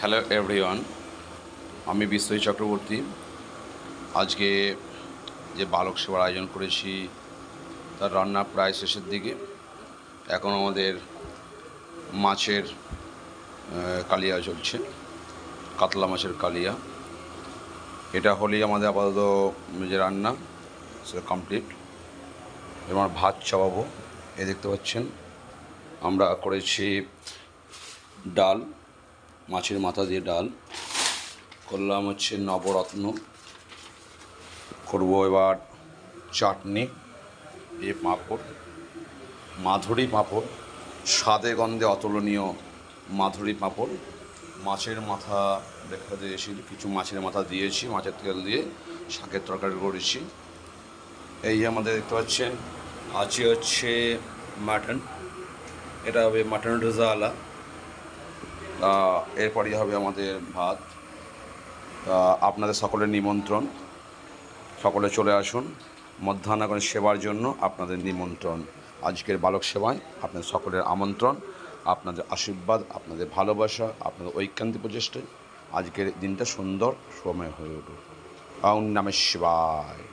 Hello everyone, আমি বিশ্বজিৎ চক্রবর্তী। আজকে যে বালক সেবার আয়োজন করেছি তার রান্না প্রায় শেষের দিকে। এখন আমাদের মাছের কালিয়া চলছে, কাতলা মাছের কালিয়া। এটা হলেই আমাদের আপাতত যে রান্না সেটা কমপ্লিট। এবার ভাত চাপাবো। এ দেখতে পাচ্ছেন আমরা করেছি ডাল, মাছের মাথা দিয়ে ডাল করলাম, হচ্ছে নবরত্ন করবো। এবার চাটনি, পাঁপড়, মাধুরী পাঁপড়, স্বাদে গন্ধে অতুলনীয় মাধুরী পাঁপড়। মাছের মাথা দেখা দিয়েছি, কিছু মাছের মাথা দিয়েছি, মাছের তেল দিয়ে শাকের তরকারি করেছি। এই আমাদের দেখতে পাচ্ছেন আছে হচ্ছে মাটন, এটা হবে মাটন রেজালা। এরপরই হবে আমাদের ভাত। আপনাদের সকলের নিমন্ত্রণ, সকলে চলে আসুন মধ্যাহ্নকালীন সেবার জন্য। আপনাদের নিমন্ত্রণ, আজকের বালক সেবায় আপনাদের সকলের আমন্ত্রণ। আপনাদের আশীর্বাদ, আপনাদের ভালোবাসা, আপনাদের ঐকান্তিক প্রচেষ্টায় আজকের দিনটা সুন্দর সময় হয়ে উঠুক। ওম নমঃ শিবায়।